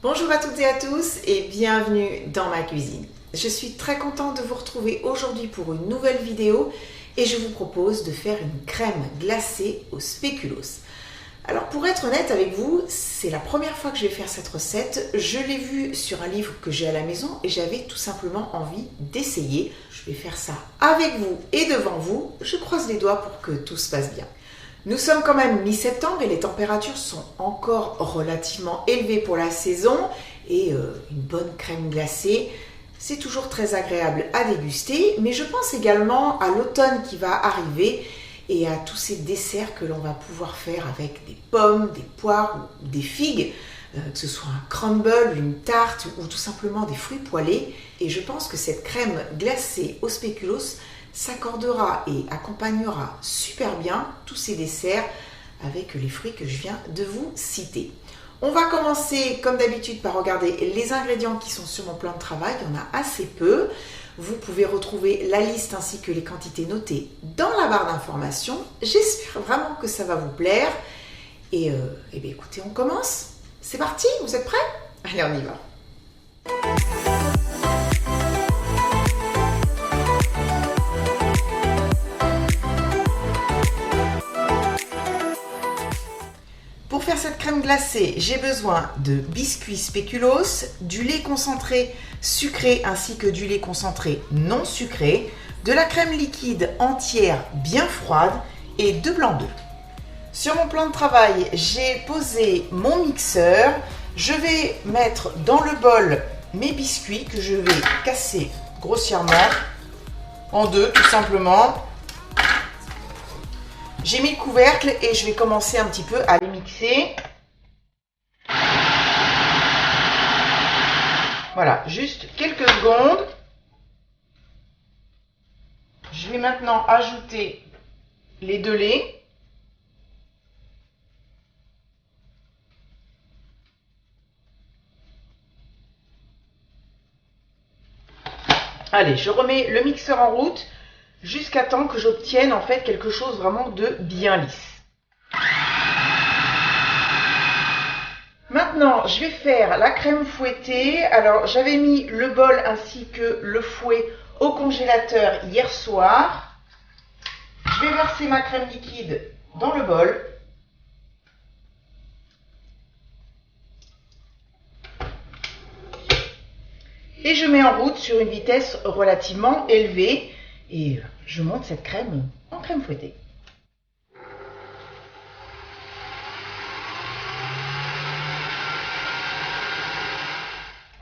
Bonjour à toutes et à tous et bienvenue dans ma cuisine. Je suis très contente de vous retrouver aujourd'hui pour une nouvelle vidéo et je vous propose de faire une crème glacée au spéculoos. Alors pour être honnête avec vous, c'est la première fois que je vais faire cette recette. Je l'ai vue sur un livre que j'ai à la maison et j'avais tout simplement envie d'essayer. Je vais faire ça avec vous et devant vous. Je croise les doigts pour que tout se passe bien. Nous sommes quand même mi-septembre et les températures sont encore relativement élevées pour la saison et une bonne crème glacée, c'est toujours très agréable à déguster, mais je pense également à l'automne qui va arriver et à tous ces desserts que l'on va pouvoir faire avec des pommes, des poires ou des figues, que ce soit un crumble, une tarte ou tout simplement des fruits poêlés. Et je pense que cette crème glacée au spéculoos s'accordera et accompagnera super bien tous ces desserts avec les fruits que je viens de vous citer. On va commencer comme d'habitude par regarder les ingrédients qui sont sur mon plan de travail. Il y en a assez peu. Vous pouvez retrouver la liste ainsi que les quantités notées dans la barre d'informations. J'espère vraiment que ça va vous plaire. Et bien écoutez, on commence. C'est parti, vous êtes prêts? Allez, on y va. Pour faire cette crème glacée, j'ai besoin de biscuits spéculoos, du lait concentré sucré ainsi que du lait concentré non sucré, de la crème liquide entière bien froide et 2 blancs d'œufs. Sur mon plan de travail, j'ai posé mon mixeur. Je vais mettre dans le bol mes biscuits que je vais casser grossièrement en deux tout simplement. J'ai mis le couvercle et je vais commencer un petit peu à les mixer. Voilà, juste quelques secondes. Je vais maintenant ajouter les 2 laits. Allez, je remets le mixeur en route jusqu'à temps que j'obtienne en fait quelque chose vraiment de bien lisse. Maintenant, je vais faire la crème fouettée. Alors, j'avais mis le bol ainsi que le fouet au congélateur hier soir. Je vais verser ma crème liquide dans le bol. Et je mets en route sur une vitesse relativement élevée. Et je monte cette crème en crème fouettée.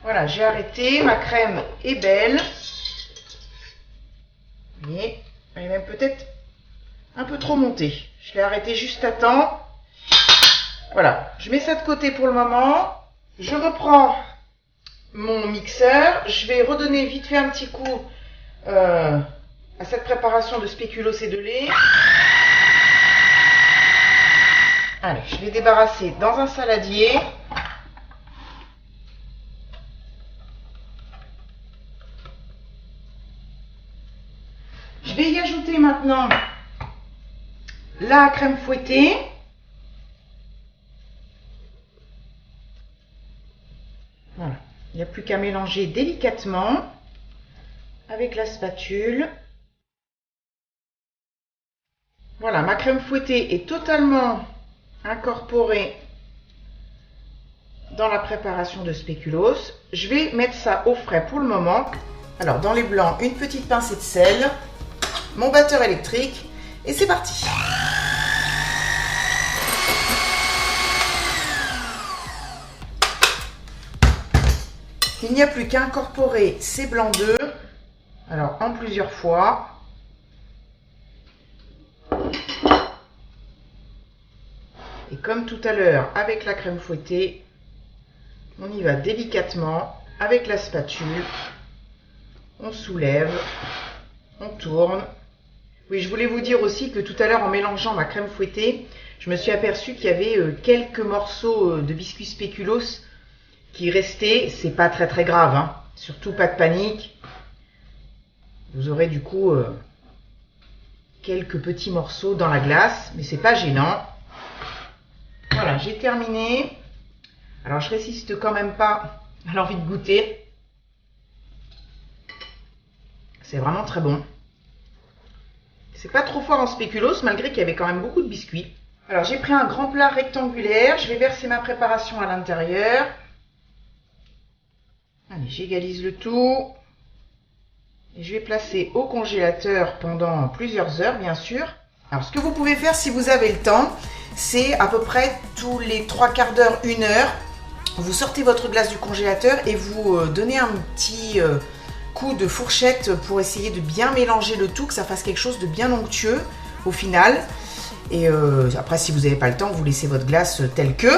Voilà, j'ai arrêté, ma crème est belle. Vous voyez, elle est même peut-être un peu trop montée. Je l'ai arrêtée juste à temps. Voilà, je mets ça de côté pour le moment. Je reprends mon mixeur. Je vais redonner vite fait un petit coup à cette préparation de spéculoos et de lait. Allez, je vais débarrasser dans un saladier. Je vais y ajouter maintenant la crème fouettée. Voilà, il n'y a plus qu'à mélanger délicatement avec la spatule. Voilà, ma crème fouettée est totalement incorporée dans la préparation de spéculoos. Je vais mettre ça au frais pour le moment. Alors, dans les blancs, une petite pincée de sel, mon batteur électrique, et c'est parti. Il n'y a plus qu'à incorporer ces blancs d'œufs, alors en plusieurs fois. Et comme tout à l'heure avec la crème fouettée, on y va délicatement avec la spatule. On soulève, on tourne. Oui, je voulais vous dire aussi que tout à l'heure, en mélangeant ma crème fouettée, je me suis aperçue qu'il y avait quelques morceaux de biscuits spéculoos qui restaient. C'est pas très grave, hein. Surtout pas de panique. Vous aurez du coup quelques petits morceaux dans la glace, mais c'est pas gênant. Voilà, j'ai terminé. Alors je résiste quand même pas à l'envie de goûter. C'est vraiment très bon. C'est pas trop fort en spéculoos, malgré qu'il y avait quand même beaucoup de biscuits. Alors j'ai pris un grand plat rectangulaire, je vais verser ma préparation à l'intérieur. Allez, j'égalise le tout. Et je vais placer au congélateur pendant plusieurs heures, bien sûr. Alors ce que vous pouvez faire si vous avez le temps, c'est à peu près tous les 3/4 d'heure, 1 heure, vous sortez votre glace du congélateur et vous donnez un petit coup de fourchette pour essayer de bien mélanger le tout, que ça fasse quelque chose de bien onctueux au final. Et après, si vous n'avez pas le temps, vous laissez votre glace telle que.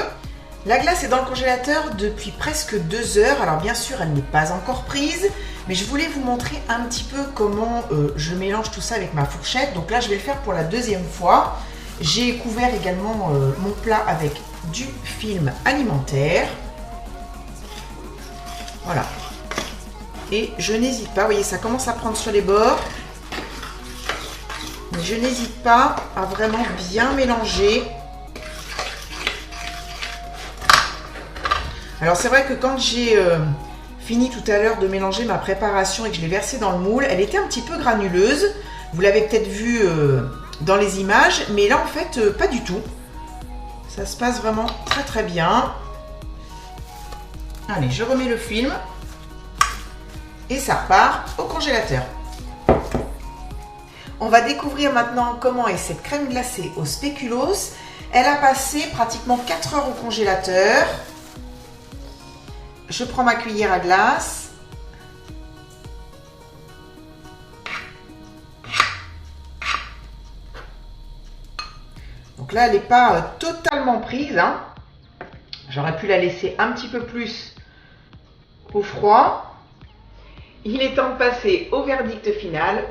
La glace est dans le congélateur depuis presque 2 heures. Alors bien sûr, elle n'est pas encore prise, mais je voulais vous montrer un petit peu comment je mélange tout ça avec ma fourchette. Donc là, je vais le faire pour la 2e fois. J'ai couvert également mon plat avec du film alimentaire. Voilà. Et je n'hésite pas, vous voyez, ça commence à prendre sur les bords. Mais je n'hésite pas à vraiment bien mélanger. Alors c'est vrai que quand j'ai fini tout à l'heure de mélanger ma préparation et que je l'ai versée dans le moule, elle était un petit peu granuleuse. Vous l'avez peut-être vu dans les images, mais là en fait pas du tout. Ça se passe vraiment très très bien. Allez, je remets le film. Et ça repart au congélateur. On va découvrir maintenant comment est cette crème glacée au spéculoos. Elle a passé pratiquement 4 heures au congélateur. Je prends ma cuillère à glace. Donc là, elle n'est pas totalement prise, hein. J'aurais pu la laisser un petit peu plus au froid. Il est temps de passer au verdict final.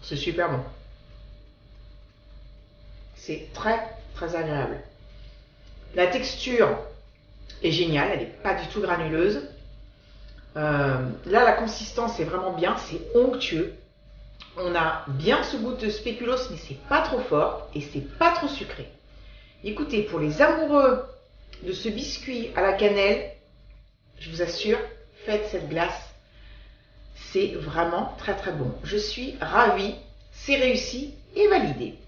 C'est super bon. C'est très très agréable. La texture est géniale, elle n'est pas du tout granuleuse. Là, la consistance est vraiment bien, c'est onctueux. On a bien ce goût de spéculoos, mais c'est pas trop fort et c'est pas trop sucré. Écoutez, pour les amoureux de ce biscuit à la cannelle, je vous assure, faites cette glace. C'est vraiment très très bon. Je suis ravie, c'est réussi et validé.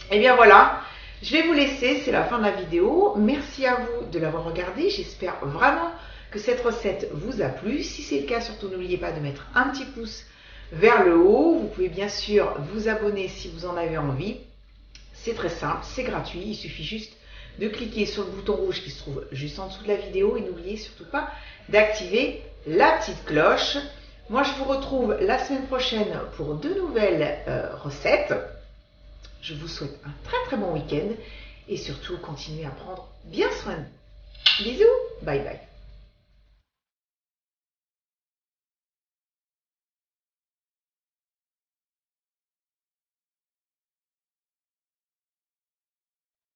Et bien voilà, je vais vous laisser, c'est la fin de la vidéo. Merci à vous de l'avoir regardé. J'espère vraiment que cette recette vous a plu. Si c'est le cas, surtout n'oubliez pas de mettre un petit pouce vers le haut. Vous pouvez bien sûr vous abonner si vous en avez envie. C'est très simple, c'est gratuit. Il suffit juste de cliquer sur le bouton rouge qui se trouve juste en dessous de la vidéo. Et n'oubliez surtout pas d'activer la petite cloche. Moi, je vous retrouve la semaine prochaine pour de nouvelles recettes. Je vous souhaite un très très bon week-end et surtout continuez à prendre bien soin de vous. Bisous, bye bye.